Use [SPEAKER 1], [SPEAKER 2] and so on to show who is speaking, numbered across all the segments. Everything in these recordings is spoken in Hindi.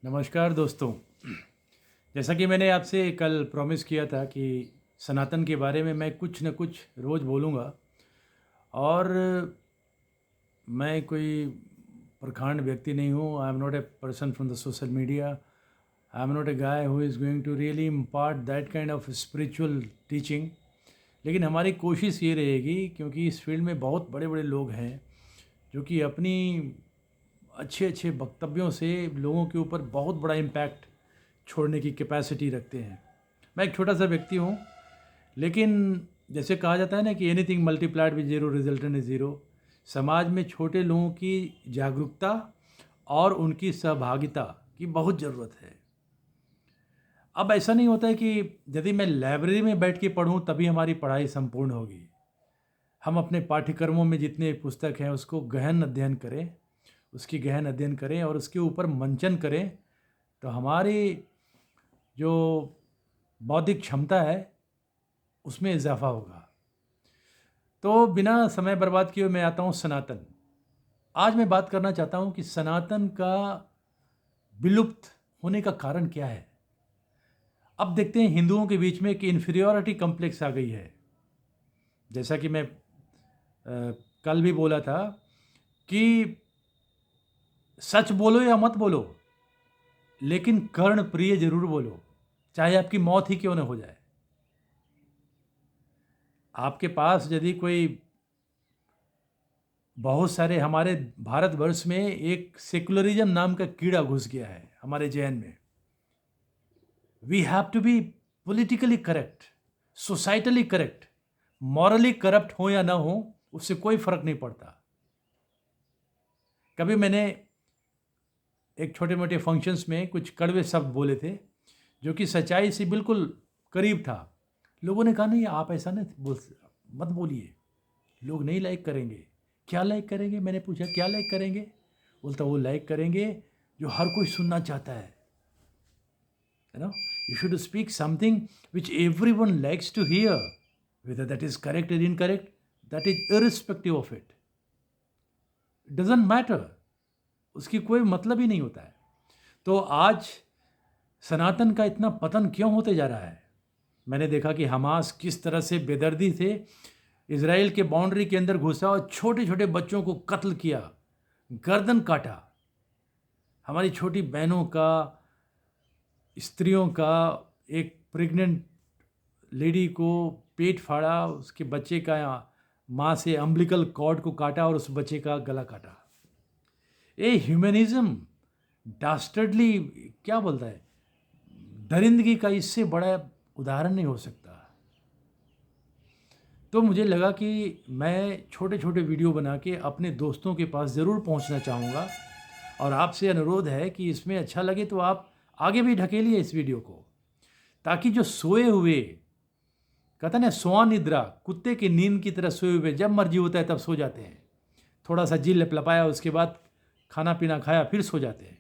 [SPEAKER 1] नमस्कार दोस्तों। जैसा कि मैंने आपसे कल प्रॉमिस किया था कि सनातन के बारे में मैं कुछ न कुछ रोज़ बोलूँगा। और मैं कोई प्रखांड व्यक्ति नहीं हूँ। I am not a person from the social media. I am not a guy who is going to really impart that kind of spiritual teaching. लेकिन हमारी कोशिश ये रहेगी, क्योंकि इस फील्ड में बहुत बड़े बड़े लोग हैं जो कि अपनी अच्छे अच्छे वक्तव्यों से लोगों के ऊपर बहुत बड़ा इम्पैक्ट छोड़ने की कैपेसिटी रखते हैं। मैं एक छोटा सा व्यक्ति हूँ, लेकिन जैसे कहा जाता है ना कि anything multiplied with zero resultant is zero. समाज में छोटे लोगों की जागरूकता और उनकी सहभागिता की बहुत ज़रूरत है। अब ऐसा नहीं होता है कि यदि मैं लाइब्रेरी में बैठ के पढ़ूँ तभी हमारी पढ़ाई संपूर्ण होगी। हम अपने पाठ्यक्रमों में जितने पुस्तक हैं उसको गहन अध्ययन करें, उसकी गहन अध्ययन करें और उसके ऊपर मंचन करें, तो हमारी जो बौद्धिक क्षमता है उसमें इजाफा होगा। तो बिना समय बर्बाद किए मैं आता हूँ सनातन। आज मैं बात करना चाहता हूँ कि सनातन का विलुप्त होने का कारण क्या है। अब देखते हैं हिंदुओं के बीच में कि इन्फीरियॉरिटी कम्प्लेक्स आ गई है। जैसा कि मैं कल भी बोला था कि सच बोलो या मत बोलो, लेकिन कर्ण प्रिय जरूर बोलो, चाहे आपकी मौत ही क्यों न हो जाए। आपके पास यदि कोई बहुत सारे हमारे भारतवर्ष में एक सेकुलरिज्म नाम का कीड़ा घुस गया है हमारे जैन में। We have to be politically correct, societally correct. Morally corrupt हो या ना हो उससे कोई फर्क नहीं पड़ता। कभी मैंने एक छोटे मोटे फंक्शंस में कुछ कड़वे शब्द बोले थे जो कि सच्चाई से बिल्कुल करीब था। लोगों ने कहा नहीं आप ऐसा नहीं मत बोलिए, लोग नहीं लाइक करेंगे। क्या लाइक करेंगे? मैंने पूछा क्या लाइक करेंगे? बोलता वो लाइक करेंगे जो हर कोई सुनना चाहता है। You know, you should speak something which everyone likes to hear, whether that is correct और incorrect, that is irrespective of it, doesn't matter. उसकी कोई मतलब ही नहीं होता है। तो आज सनातन का इतना पतन क्यों होते जा रहा है? मैंने देखा कि हमास किस तरह से बेदर्दी से इजराइल के बाउंड्री के अंदर घुसा और छोटे छोटे बच्चों को कत्ल किया, गर्दन काटा। हमारी छोटी बहनों का, स्त्रियों का, एक प्रेग्नेंट लेडी को पेट फाड़ा, उसके बच्चे का माँ से अम्बिलिकल कॉर्ड को काटा और उस बच्चे का गला काटा। ये ह्यूमनिज्म डास्टर्डली क्या बोलता है, दरिंदगी का इससे बड़ा उदाहरण नहीं हो सकता। तो मुझे लगा कि मैं छोटे छोटे वीडियो बना के अपने दोस्तों के पास ज़रूर पहुंचना चाहूँगा, और आपसे अनुरोध है कि इसमें अच्छा लगे तो आप आगे भी ढकेलिए इस वीडियो को, ताकि जो सोए हुए, कहता ना स्वान निद्रा, कुत्ते की नींद की तरह सोए हुए, जब मर्जी होता है तब सो जाते हैं, थोड़ा सा जी लपलपाया उसके बाद खाना पीना खाया फिर सो जाते हैं।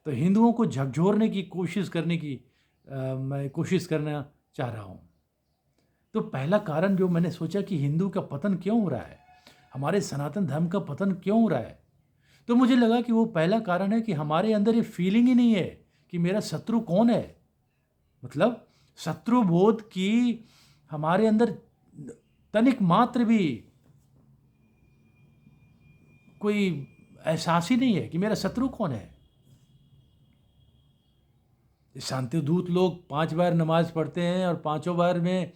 [SPEAKER 1] तो हिंदुओं को झकझोरने की कोशिश करने की मैं कोशिश करना चाह रहा हूँ। तो पहला कारण जो मैंने सोचा कि हिंदू का पतन क्यों हो रहा है, हमारे सनातन धर्म का पतन क्यों हो रहा है, तो मुझे लगा कि वो पहला कारण है कि हमारे अंदर ये फीलिंग ही नहीं है कि मेरा शत्रु कौन है। मतलब शत्रु बोध की हमारे अंदर तनिक मात्र भी कोई एहसास ही नहीं है कि मेरा शत्रु कौन है। शांति दूत लोग 5 बार नमाज पढ़ते हैं और 5 बार में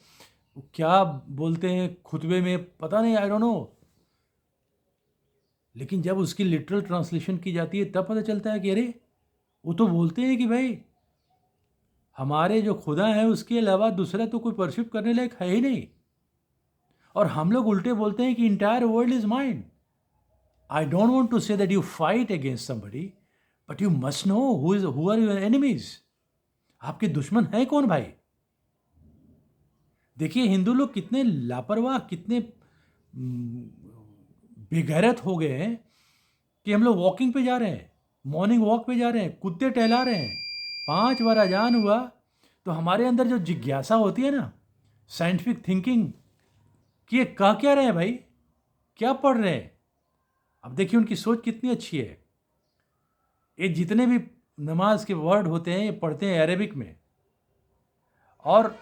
[SPEAKER 1] क्या बोलते हैं खुतबे में पता नहीं, आई डोंट नो। लेकिन जब उसकी लिटरल ट्रांसलेशन की जाती है तब पता चलता है कि अरे वो तो बोलते हैं कि भाई हमारे जो खुदा है उसके अलावा दूसरा तो कोई वर्शिप करने लायक है ही नहीं। और हम लोग उल्टे बोलते हैं कि entire world is mind. I don't want to say that you fight against somebody, but you must know who are your enemies. आपके दुश्मन है कौन भाई? देखिए हिंदू लोग कितने लापरवाह, कितने बेगैरत हो गए हैं कि हम लोग वॉकिंग पे जा रहे हैं, मॉर्निंग वॉक पे जा रहे हैं, कुत्ते टहला रहे हैं, 5 बार अजान हुआ तो हमारे अंदर जो जिज्ञासा होती है ना, साइंटिफिक थिंकिंग, कि ये कह क्या रहे हैं भाई, क्या पढ़ रहे हैं। अब देखिए उनकी सोच कितनी अच्छी है। ये जितने भी नमाज के वर्ड होते हैं, ये पढ़ते हैं अरेबिक में, और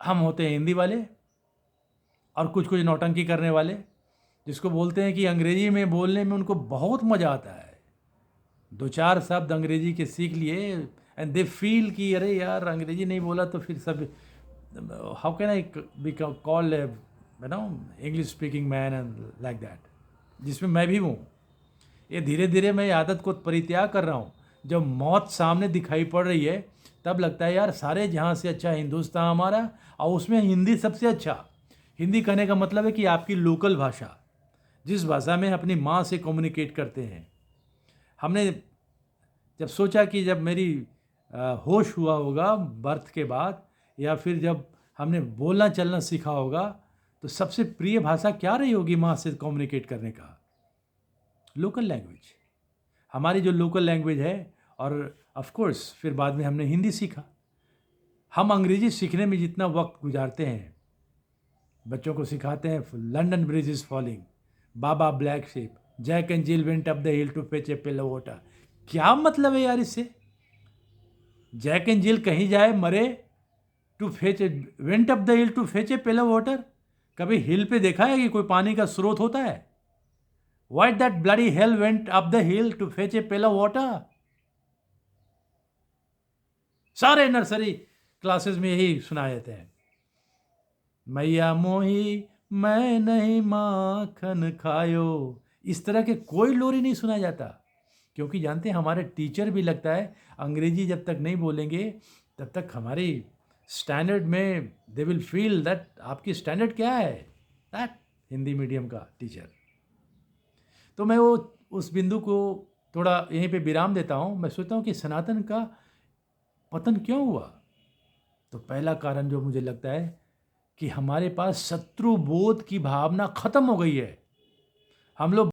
[SPEAKER 1] हम होते हैं हिंदी वाले और कुछ कुछ नौटंकी करने वाले, जिसको बोलते हैं कि अंग्रेजी में बोलने में उनको बहुत मज़ा आता है। दो चार शब्द अंग्रेजी के सीख लिए एंड दे फील कि अरे यार अंग्रेजी नहीं बोला तो फिर सब, how can I be called you know English speaking man and like that, जिसमें मैं भी हूँ। ये धीरे धीरे मैं आदत को परित्याग कर रहा हूँ। जब मौत सामने दिखाई पड़ रही है तब लगता है यार सारे जहाँ से अच्छा हिंदुस्तान हमारा, और उसमें हिंदी सबसे अच्छा। हिंदी कहने का मतलब है कि आपकी लोकल भाषा, जिस भाषा में अपनी माँ से कम्युनिकेट करते हैं। हमने जब सोचा कि जब मेरी होश हुआ होगा बर्थ के बाद, या फिर जब हमने बोलना चलना सीखा होगा, तो सबसे प्रिय भाषा क्या रही होगी माँ से कम्युनिकेट करने का? लोकल लैंग्वेज, हमारी जो लोकल लैंग्वेज है। और ऑफ कोर्स फिर बाद में हमने हिंदी सीखा। हम अंग्रेजी सीखने में जितना वक्त गुजारते हैं, बच्चों को सिखाते हैं London bridge is falling, baba black sheep, Jack and Jill went up the hill to fetch a pail of water. क्या मतलब है यार इससे? जैक एंड जिल कहीं जाए मरे, to fetch went up the hill to fetch a pail of water. कभी हिल पे देखा है कि कोई पानी का स्रोत होता है? Why that bloody hell went up the hill to fetch a pail of water? सारे नर्सरी क्लासेस में यही सुनाए जाते हैं। मैया मोही मैं नहीं माखन खायो, इस तरह के कोई लोरी नहीं सुना जाता, क्योंकि जानते हैं हमारे टीचर भी लगता है अंग्रेजी जब तक नहीं बोलेंगे तब तक हमारी स्टैंडर्ड में दे विल फील दैट आपकी स्टैंडर्ड क्या है, दैट हिंदी मीडियम का टीचर। तो मैं वो उस बिंदु को थोड़ा यहीं पे विराम देता हूँ। मैं सोचता हूँ कि सनातन का पतन क्यों हुआ? तो पहला कारण जो मुझे लगता है कि हमारे पास शत्रु बोध की भावना खत्म हो गई है। हम लोग